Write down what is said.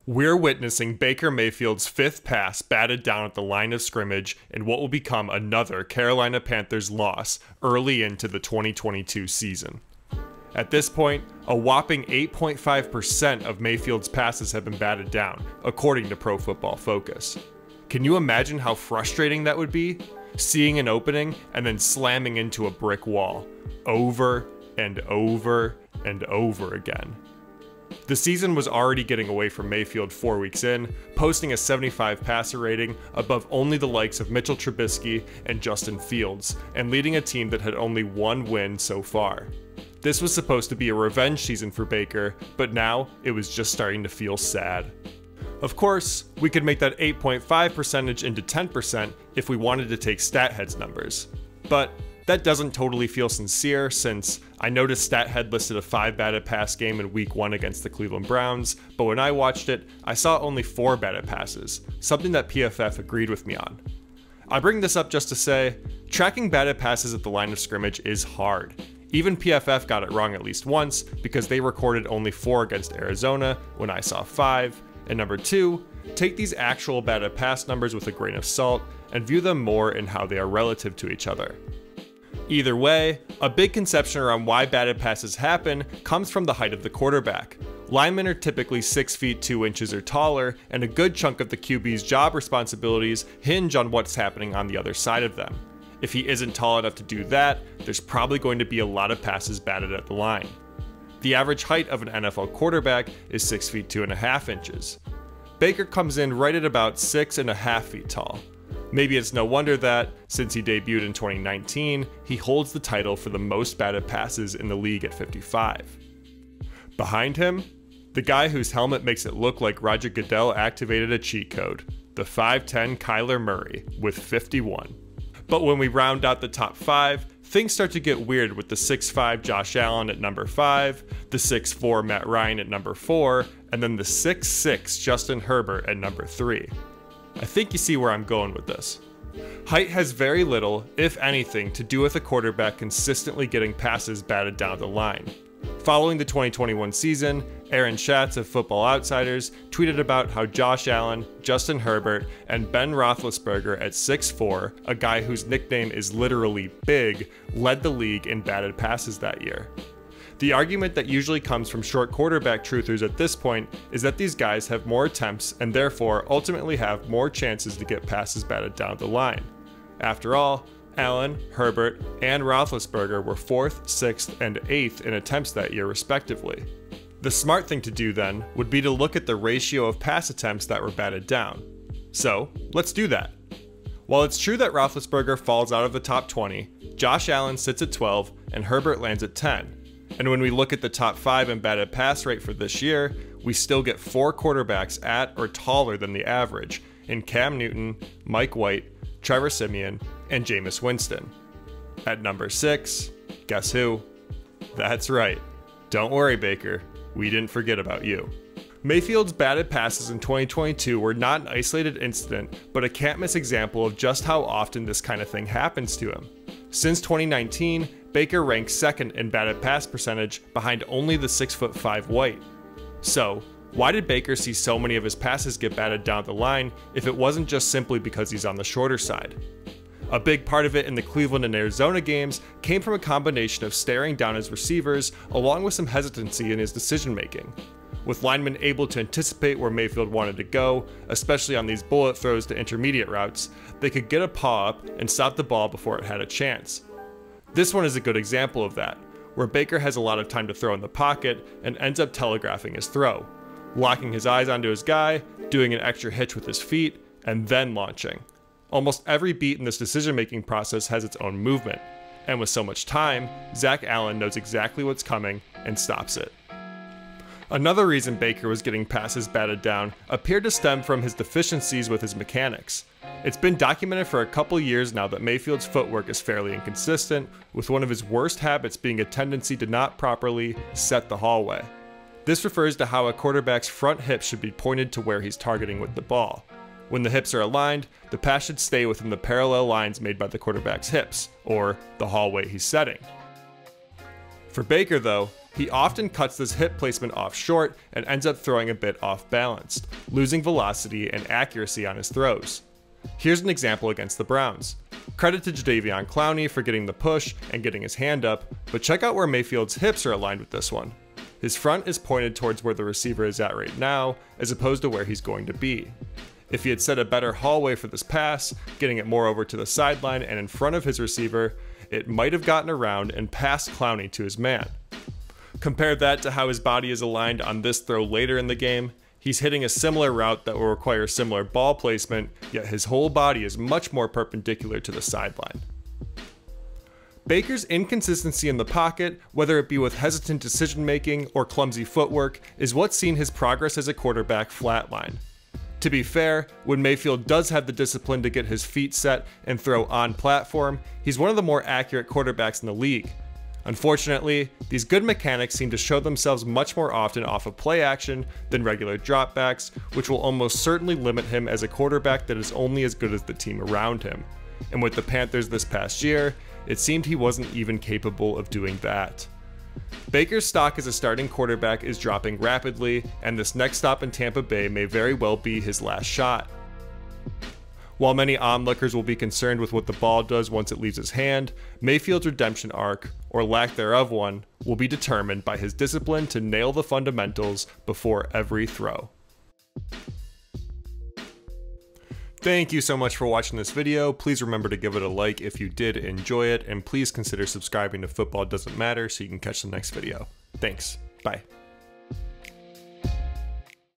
We're witnessing Baker Mayfield's fifth pass batted down at the line of scrimmage in what will become another Carolina Panthers loss early into the 2022 season. At this point, a whopping 8.5% of Mayfield's passes have been batted down, according to Pro Football Focus. Can you imagine how frustrating that would be? Seeing an opening and then slamming into a brick wall, over and over and over again. The season was already getting away from Mayfield 4 weeks in, posting a 75 passer rating above only the likes of Mitchell Trubisky and Justin Fields, and leading a team that had only one win so far. This was supposed to be a revenge season for Baker, but now it was just starting to feel sad. Of course, we could make that 8.5 percentage into 10% if we wanted to take StatHead's numbers. But that doesn't totally feel sincere, since I noticed StatHead listed a 5 batted pass game in week 1 against the Cleveland Browns, but when I watched it, I saw only 4 batted passes, something that PFF agreed with me on. I bring this up just to say, tracking batted passes at the line of scrimmage is hard. Even PFF got it wrong at least once, because they recorded only 4 against Arizona when I saw 5. And number 2, take these actual batted pass numbers with a grain of salt and view them more in how they are relative to each other. Either way, a big conception around why batted passes happen comes from the height of the quarterback. Linemen are typically 6 feet 2 inches or taller, and a good chunk of the QB's job responsibilities hinge on what's happening on the other side of them. If he isn't tall enough to do that, there's probably going to be a lot of passes batted at the line. The average height of an NFL quarterback is 6 feet 2.5 inches. Baker comes in right at about 6.5 feet tall. Maybe it's no wonder that, since he debuted in 2019, he holds the title for the most batted passes in the league at 55. Behind him, the guy whose helmet makes it look like Roger Goodell activated a cheat code, the 5'10 Kyler Murray with 51. But when we round out the top 5, things start to get weird with the 6'5 Josh Allen at number 5, the 6'4 Matt Ryan at number 4, and then the 6'6 Justin Herbert at number 3. I think you see where I'm going with this. Height has very little, if anything, to do with a quarterback consistently getting passes batted down the line. Following the 2021 season, Aaron Schatz of Football Outsiders tweeted about how Josh Allen, Justin Herbert, and Ben Roethlisberger at 6'4, a guy whose nickname is literally big, led the league in batted passes that year. The argument that usually comes from short quarterback truthers at this point is that these guys have more attempts and therefore ultimately have more chances to get passes batted down the line. After all, Allen, Herbert, and Roethlisberger were 4th, 6th, and 8th in attempts that year respectively. The smart thing to do then would be to look at the ratio of pass attempts that were batted down. So, let's do that. While it's true that Roethlisberger falls out of the top 20, Josh Allen sits at 12 and Herbert lands at 10. And when we look at the top 5 in batted pass rate for this year, we still get 4 quarterbacks at or taller than the average in Cam Newton, Mike White, Trevor Siemian, and Jameis Winston. At number 6, guess who? That's right. Don't worry, Baker. We didn't forget about you. Mayfield's batted passes in 2022 were not an isolated incident, but a can't-miss example of just how often this kind of thing happens to him. Since 2019, Baker ranks 2nd in batted pass percentage behind only the 6'5 White. So, why did Baker see so many of his passes get batted down the line if it wasn't just simply because he's on the shorter side? A big part of it in the Cleveland and Arizona games came from a combination of staring down his receivers along with some hesitancy in his decision making. With linemen able to anticipate where Mayfield wanted to go, especially on these bullet throws to intermediate routes, they could get a paw up and stop the ball before it had a chance. This one is a good example of that, where Baker has a lot of time to throw in the pocket and ends up telegraphing his throw, locking his eyes onto his guy, doing an extra hitch with his feet, and then launching. Almost every beat in this decision-making process has its own movement, and with so much time, Zach Allen knows exactly what's coming and stops it. Another reason Baker was getting passes batted down appeared to stem from his deficiencies with his mechanics. It's been documented for a couple years now that Mayfield's footwork is fairly inconsistent, with one of his worst habits being a tendency to not properly set the hallway. This refers to how a quarterback's front hip should be pointed to where he's targeting with the ball. When the hips are aligned, the pass should stay within the parallel lines made by the quarterback's hips, or the hallway he's setting. For Baker though, He often cuts this hip placement off short and ends up throwing a bit off balanced, losing velocity and accuracy on his throws. Here's an example against the Browns. Credit to Jadeveon Clowney for getting the push and getting his hand up, but check out where Mayfield's hips are aligned with this one. His front is pointed towards where the receiver is at right now, as opposed to where he's going to be. If he had set a better hallway for this pass, getting it more over to the sideline and in front of his receiver, it might have gotten around and passed Clowney to his man. Compare that to how his body is aligned on this throw later in the game. He's hitting a similar route that will require similar ball placement, yet his whole body is much more perpendicular to the sideline. Baker's inconsistency in the pocket, whether it be with hesitant decision making or clumsy footwork, is what's seen his progress as a quarterback flatline. To be fair, when Mayfield does have the discipline to get his feet set and throw on platform, he's one of the more accurate quarterbacks in the league. Unfortunately, these good mechanics seem to show themselves much more often off of play action than regular dropbacks, which will almost certainly limit him as a quarterback that is only as good as the team around him. And with the Panthers this past year, it seemed he wasn't even capable of doing that. Baker's stock as a starting quarterback is dropping rapidly, and this next stop in Tampa Bay may very well be his last shot. While many onlookers will be concerned with what the ball does once it leaves his hand, Mayfield's redemption arc, or lack thereof one, will be determined by his discipline to nail the fundamentals before every throw. Thank you so much for watching this video. Please remember to give it a like if you did enjoy it, and please consider subscribing to Football Doesn't Matter so you can catch the next video. Thanks. Bye.